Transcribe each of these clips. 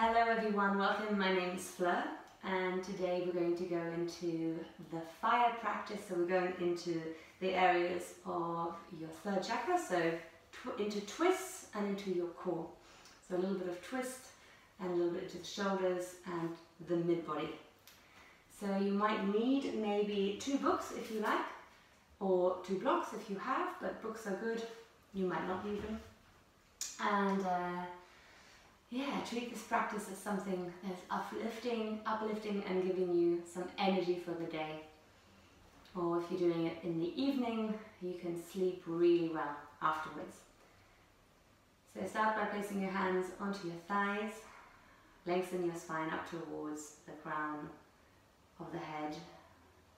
Hello everyone, welcome. My name is Fleur and today we're going to go into the fire practice. So we're going into the areas of your third chakra, so into twists and into your core. So a little bit of twist and a little bit into the shoulders and the mid-body. So you might need maybe 2 books if you like, or 2 blocks if you have, but books are good, you might not need them. And yeah, treat this practice as something that's uplifting and giving you some energy for the day. Or if you're doing it in the evening, you can sleep really well afterwards. So start by placing your hands onto your thighs, lengthen your spine up towards the crown of the head,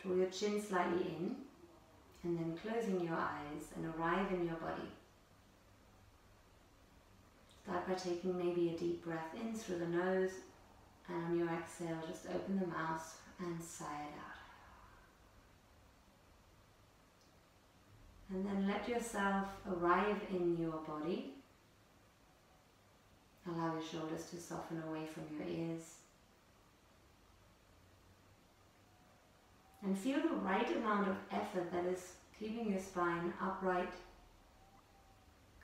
draw your chin slightly in, and then closing your eyes and arrive in your body. Start by taking maybe a deep breath in through the nose, and on your exhale just open the mouth and sigh it out. And then let yourself arrive in your body. Allow your shoulders to soften away from your ears. And feel the right amount of effort that is keeping your spine upright,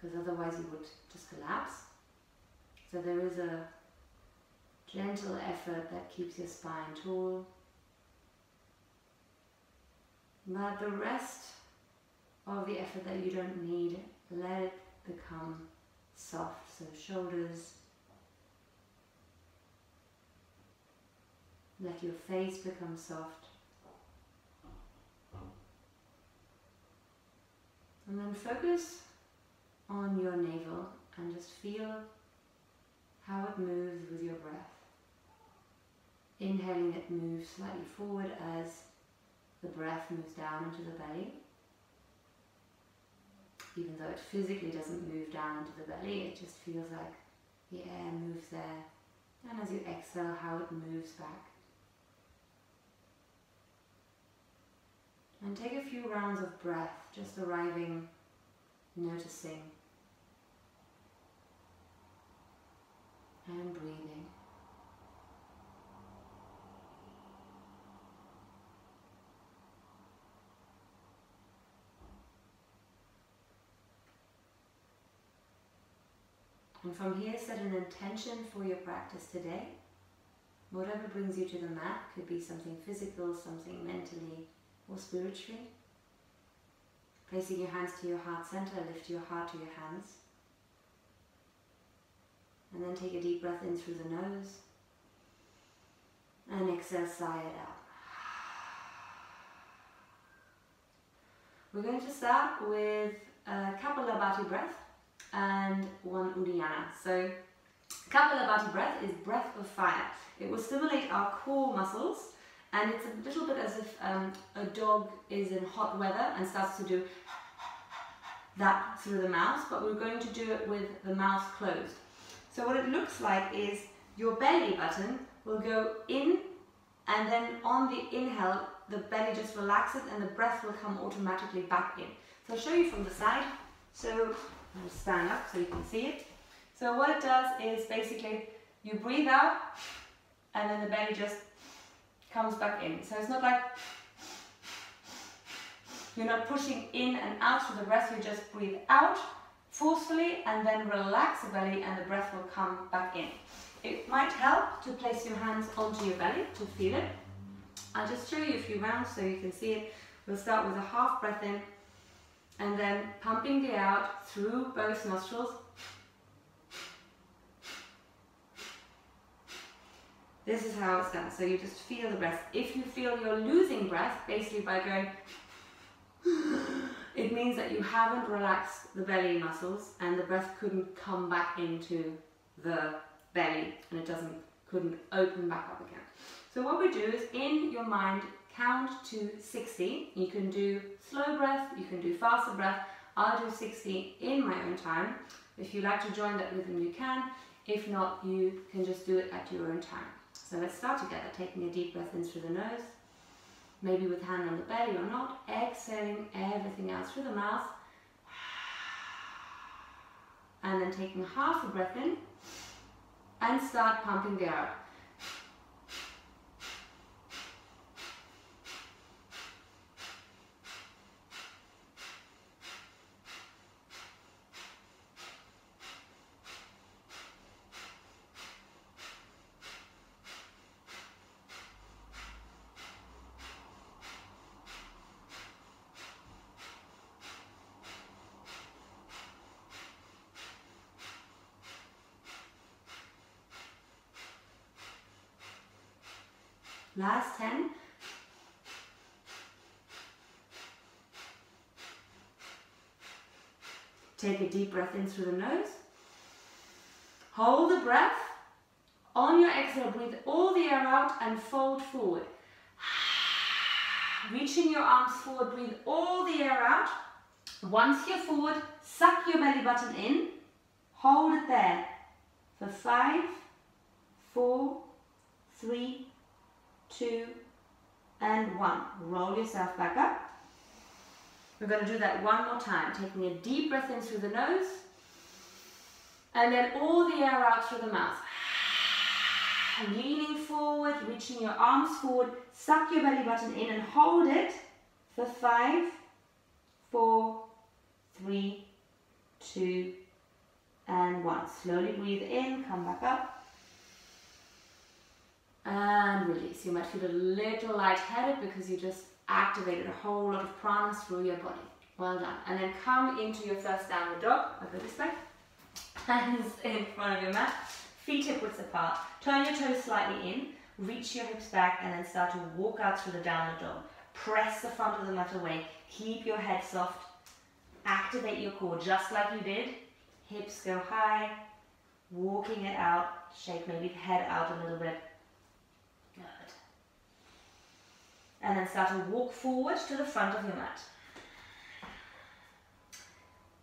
because otherwise you would just collapse. So there is a gentle effort that keeps your spine tall. But the rest of the effort that you don't need, let it become soft. So shoulders, let your face become soft. And then focus on your navel and just feel how it moves with your breath. Inhaling, it moves slightly forward as the breath moves down into the belly. Even though it physically doesn't move down into the belly, it just feels like the air moves there. And as you exhale, how it moves back. And take a few rounds of breath, just arriving, noticing, and breathing. And from here, set an intention for your practice today. Whatever brings you to the mat, could be something physical, something mentally or spiritually. Placing your hands to your heart center, lift your heart to your hands. And then take a deep breath in through the nose. And exhale, sigh it out. We're going to start with a Kapalabhati breath and one Uddiyana. So Kapalabhati breath is breath of fire. It will stimulate our core muscles, and it's a little bit as if a dog is in hot weather and starts to do that through the mouth, but we're going to do it with the mouth closed. So what it looks like is your belly button will go in, and then on the inhale, the belly just relaxes and the breath will come automatically back in. So I'll show you from the side. So I'll just stand up so you can see it. So what it does is basically you breathe out and then the belly just comes back in. So it's not like you're not pushing in and out for the breath, you just breathe out forcefully and then relax the belly and the breath will come back in. It might help to place your hands onto your belly to feel it. I'll just show you a few rounds so you can see it. We'll start with a half breath in and then pumping the out through both nostrils. This is how it's done. So you just feel the breath. If you feel you're losing breath, basically by going, it means that you haven't relaxed the belly muscles and the breath couldn't come back into the belly and it couldn't open back up again. So what we do is in your mind count to 60. You can do slow breath, you can do faster breath. I'll do 60 in my own time. If you like to join that rhythm, you can. If not, you can just do it at your own time. So let's start together, taking a deep breath in through the nose. Maybe with hand on the belly or not, exhaling everything out through the mouth. And then taking half a breath in and start pumping the air out. Last 10. Take a deep breath in through the nose. Hold the breath. On your exhale, breathe all the air out and fold forward. Reaching your arms forward, breathe all the air out. Once you're forward, suck your belly button in. Hold it there for 5, 4, 3, 2, and 1. Roll yourself back up. We're going to do that one more time, taking a deep breath in through the nose, and then all the air out through the mouth. Leaning forward, reaching your arms forward, suck your belly button in and hold it for 5, 4, 3, 2, and 1. Slowly breathe in, come back up. And release. You might feel a little lightheaded because you just activated a whole lot of prana through your body. Well done. And then come into your first downward dog. I'll go this way. Hands in front of your mat. Feet hip width apart. Turn your toes slightly in. Reach your hips back and then start to walk out through the downward dog. Press the front of the mat away. Keep your head soft. Activate your core just like you did. Hips go high. Walking it out. Shake maybe the head out a little bit. Good. And then start to walk forward to the front of your mat.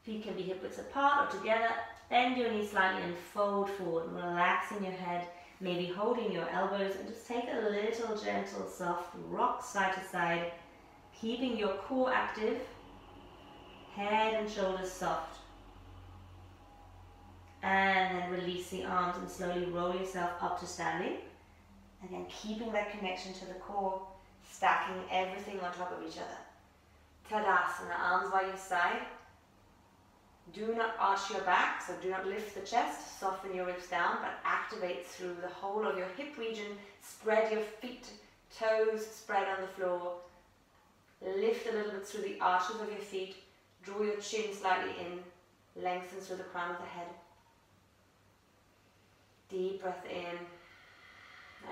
Feet can be hip width apart or together. Bend your knees slightly and fold forward, relaxing your head, maybe holding your elbows, and just take a little gentle, soft rock side to side, keeping your core active, head and shoulders soft. And then release the arms and slowly roll yourself up to standing. Again, keeping that connection to the core, stacking everything on top of each other. Tadasana, arms by your side. Do not arch your back, so do not lift the chest, soften your ribs down, but activate through the whole of your hip region. Spread your feet, toes spread on the floor. Lift a little bit through the arches of your feet. Draw your chin slightly in, lengthen through the crown of the head. Deep breath in.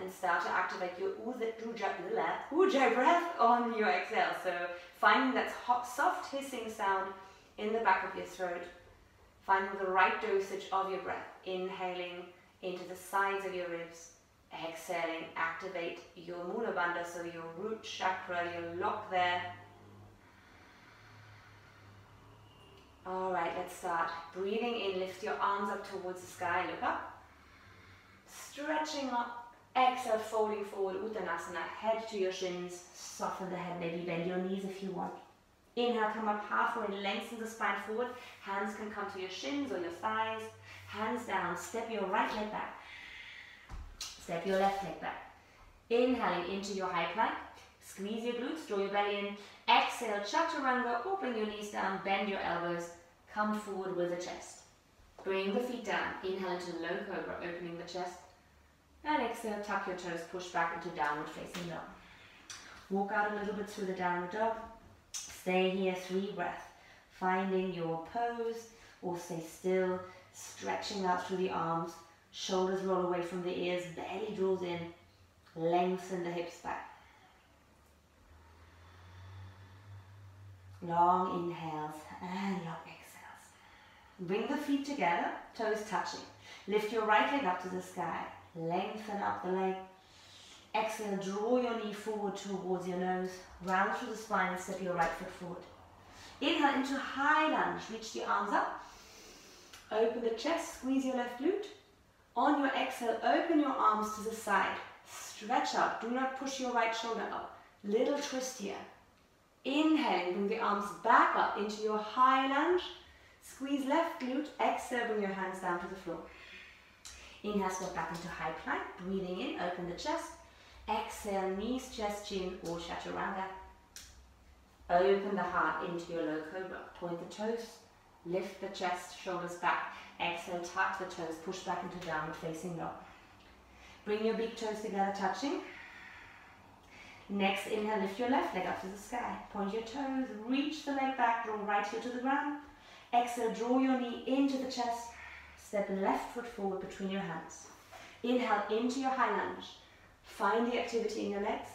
And start to activate your ujjayi breath on your exhale. So finding that hot, soft hissing sound in the back of your throat. Finding the right dosage of your breath. Inhaling into the sides of your ribs. Exhaling, activate your Mula Bandha, so your root chakra, your lock there. Alright, let's start. Breathing in, lift your arms up towards the sky, look up. Stretching up. Exhale, folding forward, Uttanasana, head to your shins, soften the head, maybe bend your knees if you want. Inhale, come up halfway, lengthen the spine forward, hands can come to your shins or your thighs, hands down, step your right leg back, step your left leg back. Inhaling into your high plank, squeeze your glutes, draw your belly in, exhale, chaturanga, open your knees down, bend your elbows, come forward with the chest. Bring the feet down, inhale into low cobra, opening the chest. And exhale, tuck your toes, push back into downward facing dog. Walk out a little bit through the downward dog. Stay here, 3 breaths. Finding your pose, or stay still, stretching out through the arms. Shoulders roll away from the ears, belly draws in. Lengthen the hips back. Long inhales and long exhales. Bring the feet together, toes touching. Lift your right leg up to the sky. Lengthen up the leg. Exhale, draw your knee forward towards your nose. Round through the spine and step your right foot forward. Inhale into high lunge. Reach the arms up. Open the chest, squeeze your left glute. On your exhale, open your arms to the side. Stretch out. Do not push your right shoulder up. Little twist here. Inhaling, bring the arms back up into your high lunge. Squeeze left glute. Exhale, bring your hands down to the floor. Inhale, step back into high plank. Breathing in, open the chest. Exhale, knees, chest, chin, or chaturanga. Open the heart into your low cobra. Point the toes, lift the chest, shoulders back. Exhale, tuck the toes, push back into downward facing dog. Bring your big toes together, touching. Next inhale, lift your left leg up to the sky. Point your toes, reach the leg back, draw right heel to the ground. Exhale, draw your knee into the chest. Step left foot forward between your hands. Inhale into your high lunge. Find the activity in your legs.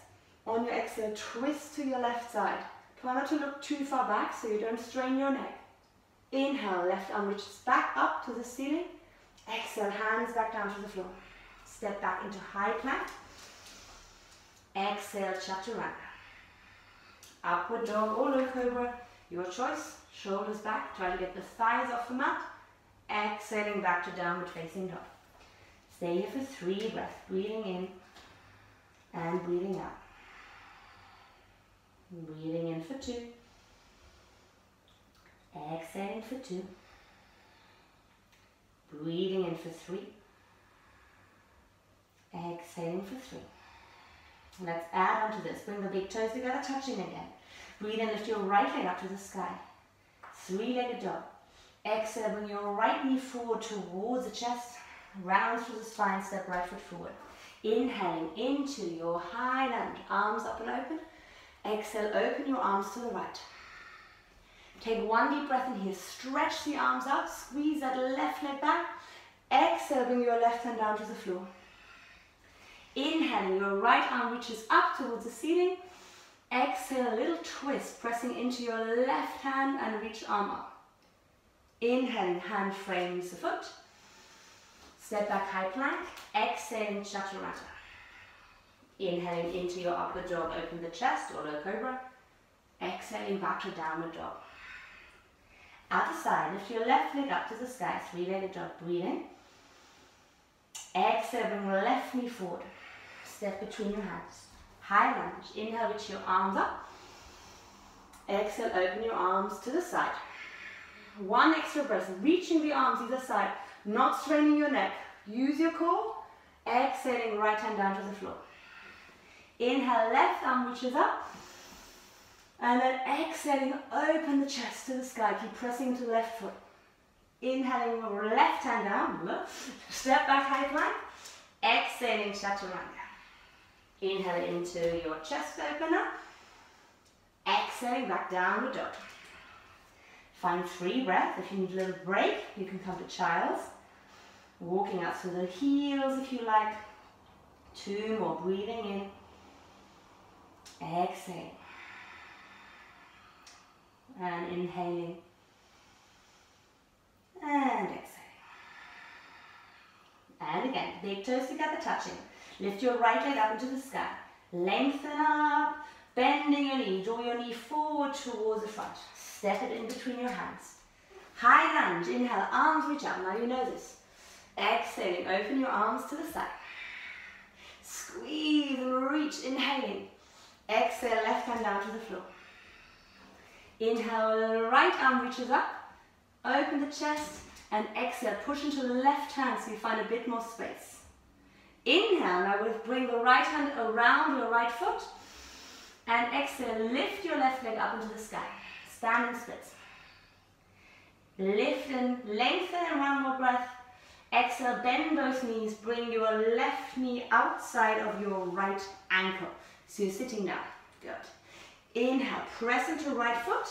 On your exhale, twist to your left side. Try not to look too far back so you don't strain your neck. Inhale, left arm reaches back up to the ceiling. Exhale, hands back down to the floor. Step back into high plank. Exhale, chaturanga. Upward dog or low cobra, your choice. Shoulders back, try to get the thighs off the mat. Exhaling back to downward facing dog. Stay here for 3 breaths, breathing in and breathing out. Breathing in for 2. Exhaling for 2. Breathing in for 3. Exhaling for 3. Let's add on to this. Bring the big toes together, touching again. Breathe in, lift your right leg up to the sky. 3-legged dog. Exhale, bring your right knee forward towards the chest. Round through the spine, step right foot forward. Inhaling into your high lunge, arms up and open. Exhale, open your arms to the right. Take 1 deep breath in here. Stretch the arms out, squeeze that left leg back. Exhale, bring your left hand down to the floor. Inhaling, your right arm reaches up towards the ceiling. Exhale, a little twist, pressing into your left hand and reach arm up. Inhaling, hand frames the foot. Step back, high plank. Exhaling, chaturanga. Inhaling into your upward dog, open the chest or low cobra. Exhaling back to downward dog. Other side, lift your left leg up to the sky, 3-legged dog, breathing. Exhale, bring your left knee forward. Step between your hands. High lunge. Inhale, reach your arms up. Exhale, open your arms to the side. 1 extra breath, reaching the arms either side, not straining your neck. Use your core. Exhaling, right hand down to the floor. Inhale, left arm reaches up. And then exhaling, open the chest to the sky. Keep pressing into the left foot. Inhaling, your left hand down. Step back, high plank. Exhaling, chaturanga. Inhale into your chest opener. Exhaling back downward dog. Find 3 breaths. If you need a little break, you can come to child's. Walking out through the heels if you like. 2 more, breathing in. Exhale. And inhaling. And exhaling. And again, big toes together, touching. Lift your right leg up into the sky. Lengthen up, bending your knee. Draw your knee forward towards the front. Step it in between your hands. High lunge, inhale, arms reach up. Now you know this. Exhaling, open your arms to the side. Squeeze and reach, inhaling. Exhale, left hand down to the floor. Inhale, right arm reaches up. Open the chest and exhale, push into the left hand so you find a bit more space. Inhale, now we'll bring the right hand around your right foot. And exhale, lift your left leg up into the sky. Stand and splits. Lift and lengthen and 1 more breath. Exhale, bend both knees. Bring your left knee outside of your right ankle. So you're sitting down. Good. Inhale, press into right foot.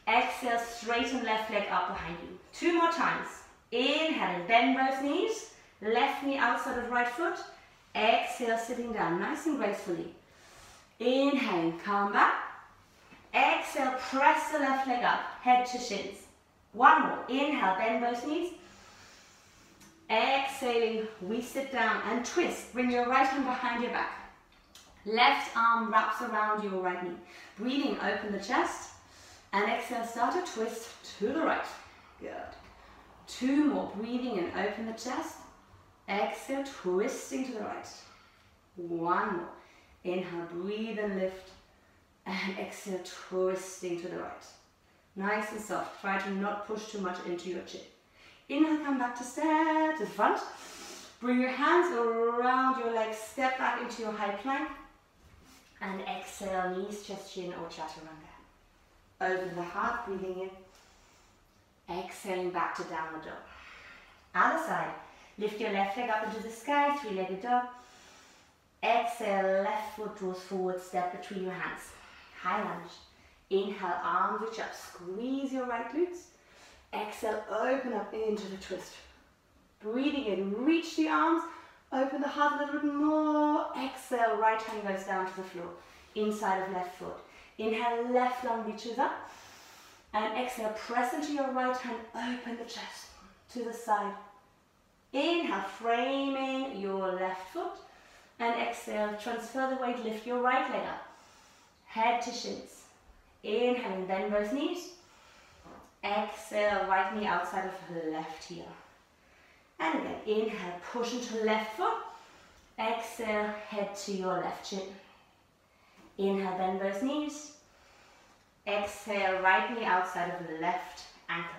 Exhale, straighten left leg up behind you. 2 more times. Inhale, bend both knees. Left knee outside of right foot. Exhale, sitting down, nice and gracefully. Inhaling, come back. Exhale, press the left leg up, head to shins. 1 more. Inhale, bend both knees. Exhaling, we sit down and twist. Bring your right hand behind your back. Left arm wraps around your right knee. Breathing, open the chest. And exhale, start a twist to the right. Good. 2 more. Breathing and open the chest. Exhale, twisting to the right. 1 more. Inhale, breathe and lift. And exhale, twisting to the right. Nice and soft. Try to not push too much into your chin. Inhale, come back to step to the front. Bring your hands around your legs, step back into your high plank, and exhale, knees, chest, chin, or chaturanga. Open the heart, breathing in, exhaling back to downward dog. Other side, lift your left leg up into the sky, three-legged dog. Exhale, left foot draws forward, step between your hands. High lunge. Inhale, arms reach up, squeeze your right glutes. Exhale, open up into the twist. Breathing in, reach the arms, open the heart a little bit more. Exhale, right hand goes down to the floor, inside of left foot. Inhale, left lung reaches up. And exhale, press into your right hand, open the chest to the side. Inhale, framing your left foot. And exhale, transfer the weight, lift your right leg up. Head to shins. Inhale and bend both knees. Exhale, right knee outside of left heel. And again, inhale, push into left foot. Exhale, head to your left shin. Inhale, bend both knees. Exhale, right knee outside of left ankle.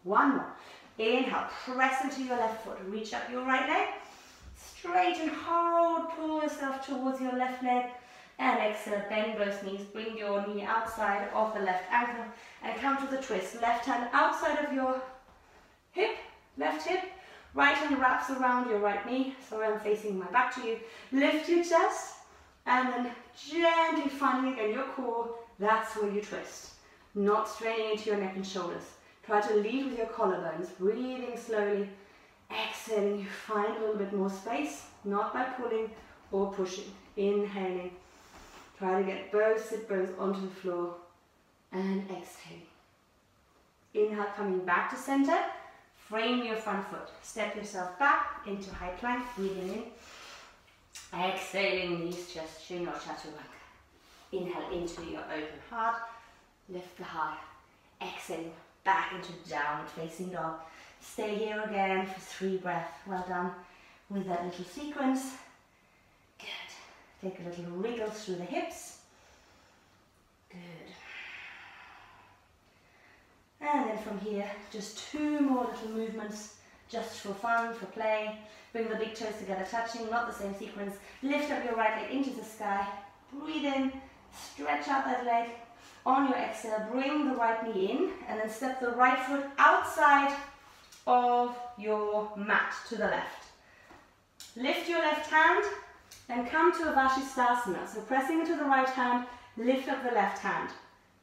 One more. Inhale, press into your left foot. Reach up your right leg. Straighten, hold, pull yourself towards your left leg. And exhale, bend both knees. Bring your knee outside of the left ankle. And come to the twist. Left hand outside of your hip, left hip. Right hand wraps around your right knee. Sorry, I'm facing my back to you. Lift your chest. And then gently finding again your core. That's where you twist. Not straining into your neck and shoulders. Try to lead with your collarbones. Breathing slowly. Exhaling, you find a little bit more space. Not by pulling or pushing. Inhaling. Try to get both sit bones onto the floor. And exhaling. Inhale, coming back to center. Frame your front foot. Step yourself back into high plank. Breathing in. Exhaling, knees, chest, chin, or chaturanga. Inhale into your open heart. Lift the heart. Exhale, back into downward facing dog. Stay here again for 3 breaths. Well done with that little sequence. Good. Take a little wriggle through the hips. Good. And then from here, just 2 more little movements, just for fun, for play. Bring the big toes together, touching, not the same sequence. Lift up your right leg into the sky. Breathe in, stretch out that leg. On your exhale, bring the right knee in, and then step the right foot outside of your mat to the left. Lift your left hand, and come to a Vashisthasana. So pressing into the right hand, lift up the left hand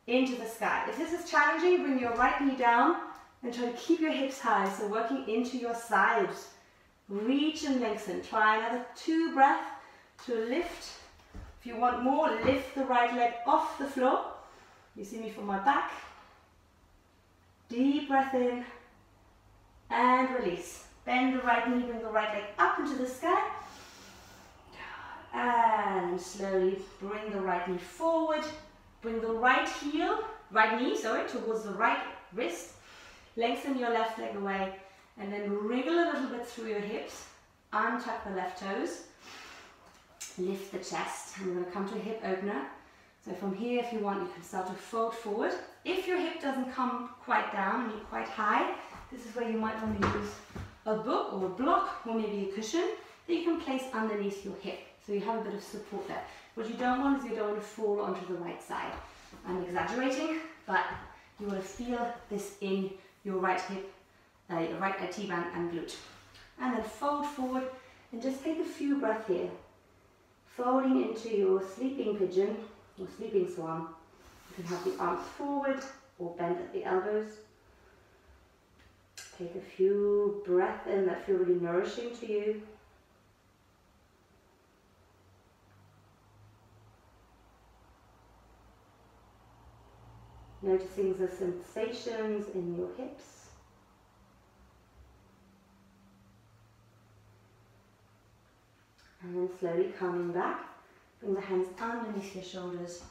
into the sky. If this is challenging, bring your right knee down and try to keep your hips high, so working into your sides. Reach and lengthen. Try another 2 breaths to lift. If you want more, lift the right leg off the floor. You see me from my back. Deep breath in and release. Bend the right knee, bring the right leg up into the sky. And slowly bring the right knee forward. Bring the right knee towards the right wrist. Lengthen your left leg away. And then wriggle a little bit through your hips. Untuck the left toes. Lift the chest. And we're going to come to a hip opener. So from here, if you want, you can start to fold forward. If your hip doesn't come quite down and you're quite high, this is where you might want to use a book or a block or maybe a cushion that you can place underneath your hip. So you have a bit of support there. What you don't want is you don't want to fall onto the right side. I'm exaggerating, but you want to feel this in your right hip, your right T-band and glute. And then fold forward and just take a few breaths here. Folding into your sleeping pigeon or sleeping swan. You can have the arms forward or bent at the elbows. Take a few breaths in that feel really nourishing to you. Noticing the sensations in your hips. And then slowly coming back. Bring the hands underneath your shoulders.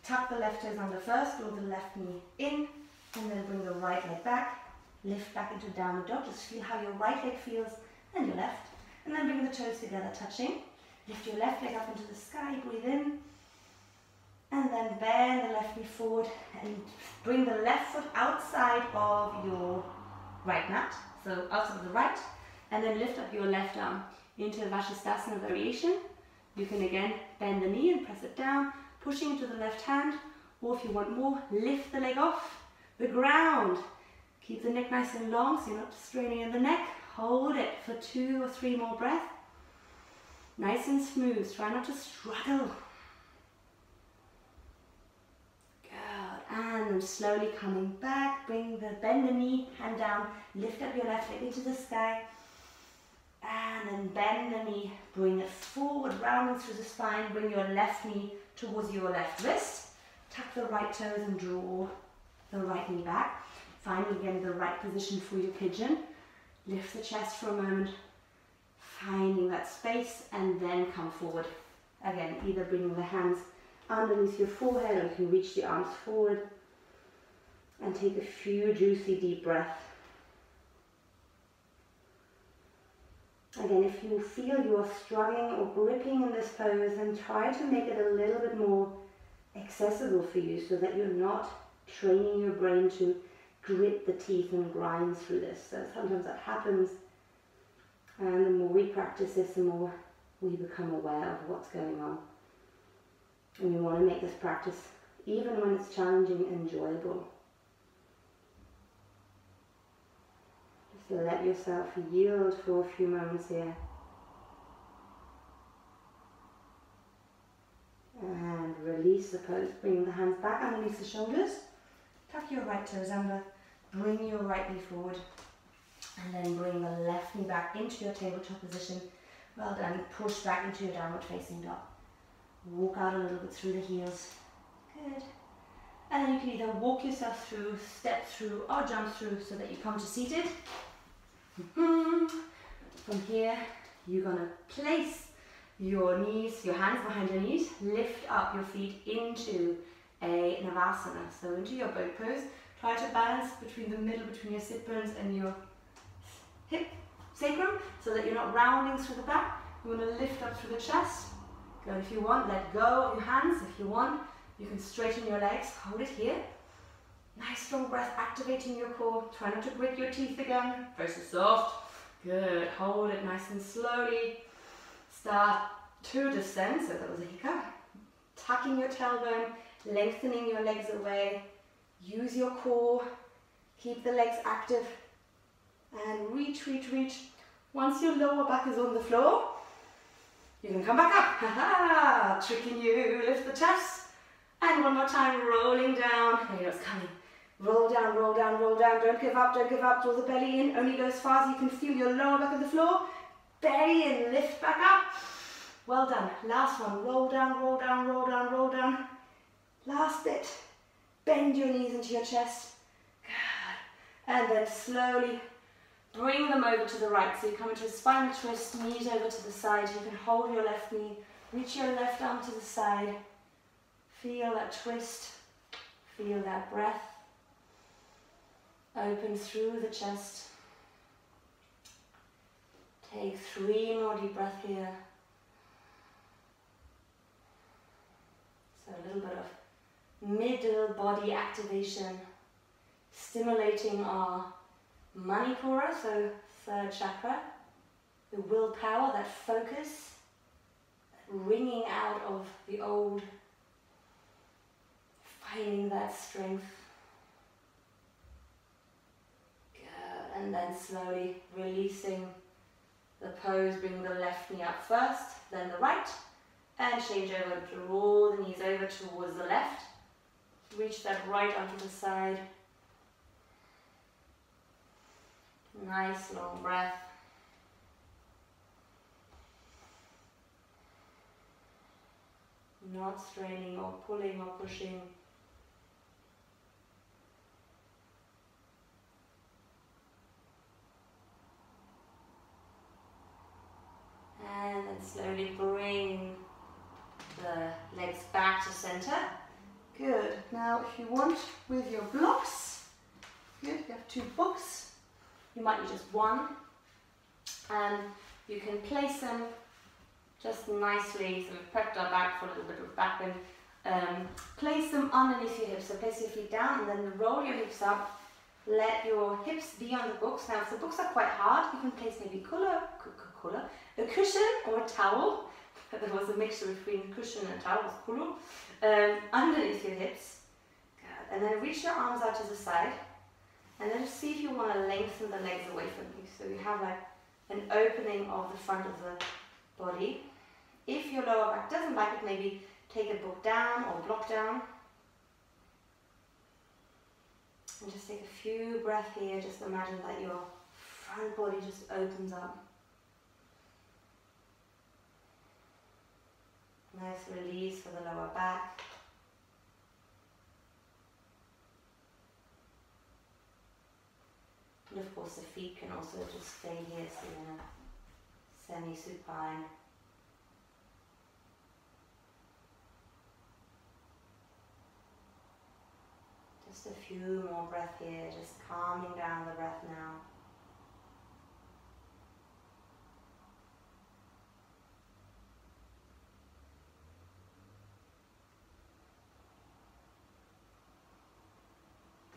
Tuck the left toes under first, draw the left knee in, and then bring the right leg back. Lift back into downward dog. Just feel how your right leg feels and your left. And then bring the toes together, touching. Lift your left leg up into the sky, breathe in. And then bend the left knee forward and bring the left foot outside of your right mat. So outside of the right. and then lift up your left arm into Vashisthasana variation. You can again bend the knee and press it down, pushing into the left hand, or if you want more, lift the leg off the ground. Keep the neck nice and long so you're not straining in the neck. Hold it for 2 or 3 more breaths. Nice and smooth. Try not to struggle. Good. And then slowly coming back. Bend the knee, hand down. Lift up your left leg into the sky. And then bend the knee. Bring it forward, rounding through the spine. Bring your left knee towards your left wrist. Tuck the right toes and draw the right knee back. Finding again the right position for your pigeon. Lift the chest for a moment. Finding that space and then come forward. Again, either bringing the hands underneath your forehead or you can reach the arms forward. And take a few juicy deep breaths. Again, if you feel you are struggling or gripping in this pose, then try to make it a little bit more accessible for you so that you're not training your brain to grit the teeth and grind through this. So sometimes that happens, and the more we practice this, the more we become aware of what's going on. And we want to make this practice, even when it's challenging, enjoyable. Just let yourself yield for a few moments here. And release the pose, bring the hands back underneath the shoulders. Tuck your right toes under, bring your right knee forward, and then bring the left knee back into your tabletop position. Well done. Push back into your downward facing dog. Walk out a little bit through the heels. Good. And then you can either walk yourself through, step through, or jump through so that you come to seated. From here, you're going to place your knees, your hands behind your knees, lift up your feet into a Navasana, so into your boat pose. Try to balance between the middle, between your sit bones and your hip sacrum, so that you're not rounding through the back. You want to lift up through the chest. Good. If you want, let go of your hands. If you want, you can straighten your legs. Hold it here. Nice strong breath, activating your core. Try not to grit your teeth again. Very soft. Good. Hold it nice and slowly. Start to descend. So that was a hiccup. Tucking your tailbone, lengthening your legs away. Use your core. Keep the legs active. And reach, reach, reach. Once your lower back is on the floor, you can come back up. Ha-ha! Tricking you. Lift the chest. And one more time, rolling down. There you go, it's coming. Roll down, roll down, roll down. Don't give up, don't give up. Draw the belly in. Only go as far as you can feel your lower back on the floor. Belly in, lift back up. Well done. Last one. Roll down, roll down, roll down, roll down. Last bit. Bend your knees into your chest. Good. And then slowly bring them over to the right. So you come into a spinal twist, knees over to the side. You can hold your left knee. Reach your left arm to the side. Feel that twist. Feel that breath. Open through the chest. Take 3 more deep breaths here. So a little bit of middle body activation, stimulating our Manipura, so 3rd chakra, the willpower, that focus, that wringing out of the old, finding that strength. Good. And then slowly releasing the pose, bring the left knee up first, then the right, and change over, draw the knees over towards the left, reach that right arm to the side. Nice long breath. Not straining or pulling or pushing. And then slowly bring the legs back to center. Good. Now if you want, with your blocks, good, you have 2 books. You might need just one, and you can place them just nicely. So we've prepped our back for a little bit of back bend. Place them underneath your hips. So place your feet down and then roll your hips up. let your hips be on the books. Now, if the books are quite hard, you can place maybe a cushion or a towel. There was a mixture between cushion and towel, underneath your hips. Good. And then reach your arms out to the side. And then just see if you want to lengthen the legs away from you. So you have like an opening of the front of the body. If your lower back doesn't like it, maybe take a book down or block down. And just take a few breaths here. Just imagine that your front body just opens up. Nice release for the lower back. And of course the feet can also just stay here, so you're in a semi-supine. Just a few more breaths here, just calming down the breath now.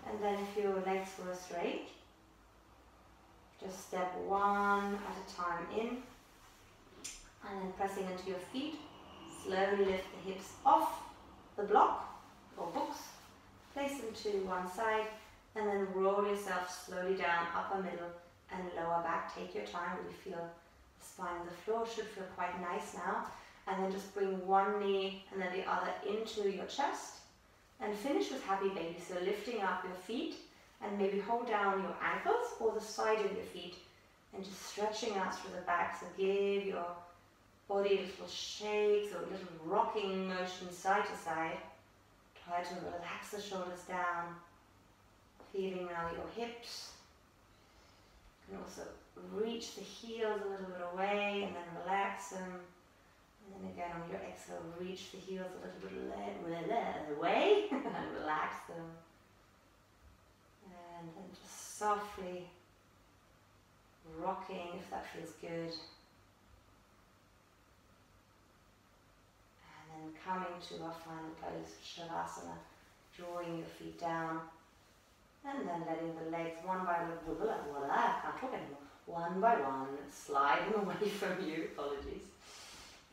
And then if your legs were straight, just step one at a time in, and then pressing into your feet, slowly lift the hips off the block or books, place them to one side, and then roll yourself slowly down, upper, middle, and lower back. Take your time, really feel the spine on the floor, should feel quite nice now. And then just bring one knee and then the other into your chest, and finish with happy baby. So lifting up your feet, and maybe hold down your ankles or the side of your feet, and just stretching out through the back. So give your body little shakes or little rocking motion side to side. Try to relax the shoulders down. Feeling now your hips. You can also reach the heels a little bit away and then relax them. And then again on your exhale, reach the heels a little bit away and relax them. And then just softly rocking if that feels good. And then coming to our final pose, Shavasana, drawing your feet down. And then letting the legs one by one slide them away from you. Apologies.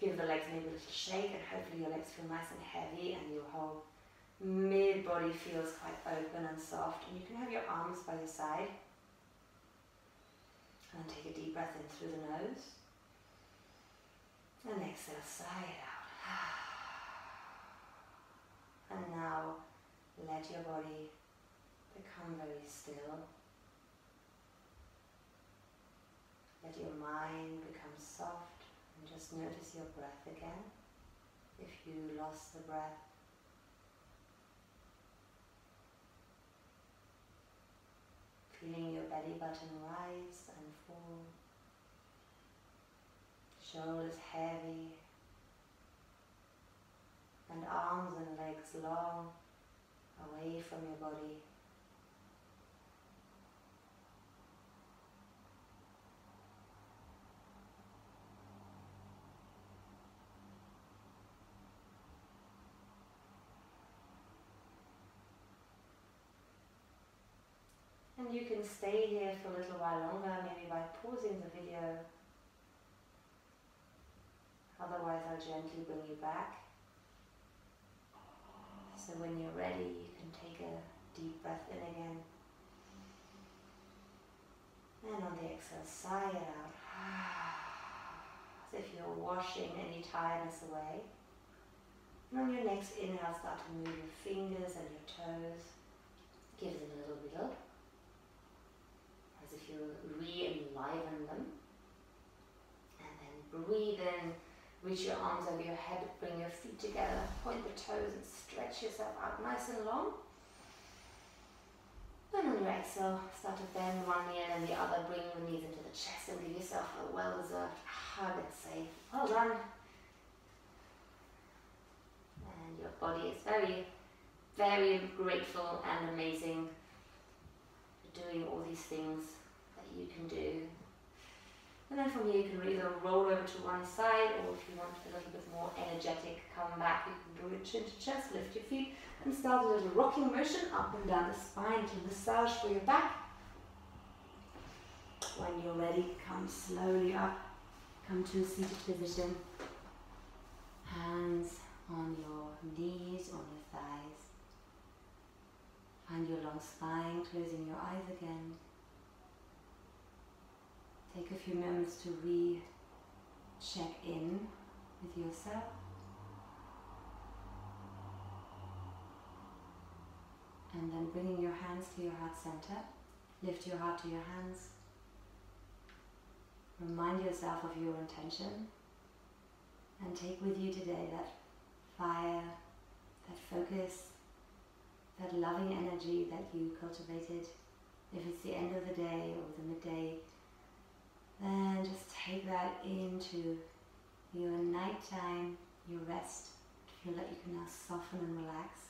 Give the legs maybe a little shake, and hopefully your legs feel nice and heavy and your whole mid-body feels quite open and soft. And you can have your arms by your side. And then take a deep breath in through the nose. And exhale, sigh it out. And now let your body become very still. Let your mind become soft. And just notice your breath again. If you lost the breath, feeling your belly button rise and fall, shoulders heavy, and arms and legs long away from your body. And you can stay here for a little while longer, maybe by pausing the video. Otherwise, I'll gently bring you back. So when you're ready, you can take a deep breath in again. And on the exhale, sigh it out. As if you're washing any tiredness away. And on your next inhale, start to move your fingers and your toes. Give them a little wiggle. As if you re-enliven them. And then breathe in, reach your arms over your head, bring your feet together, point the toes and stretch yourself out nice and long. And on your exhale, start to bend one knee and then the other, bring your knees into the chest and give yourself a well-deserved hug and say, well done. And your body is very, very grateful and amazing for doing all these things that you can do. And then from here you can either roll over to one side, or if you want a little bit more energetic, come back, you can do it chin to chest, lift your feet, and start a little rocking motion up and down the spine to massage for your back. When you're ready, come slowly up, come to a seated position. Hands on your knees, on your thighs. Find your long spine, closing your eyes again. Take a few moments to check in with yourself. And then bringing your hands to your heart center. Lift your heart to your hands. Remind yourself of your intention. And take with you today that fire, that focus, that loving energy that you cultivated. If it's the end of the day or the midday, then just take that into your nighttime, your rest. Feel that you can now soften and relax.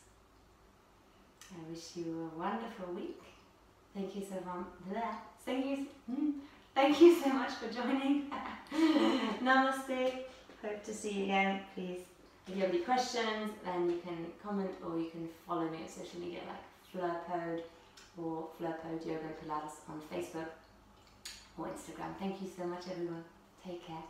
I wish you a wonderful week. Thank you so much. Thank you so much for joining. Namaste. Hope to see you again. Please, if you have any questions, then you can comment or you can follow me on social media like Flurpode or Flurpode Yoga and Pilates on Facebook or Instagram. Thank you so much, everyone. Take care.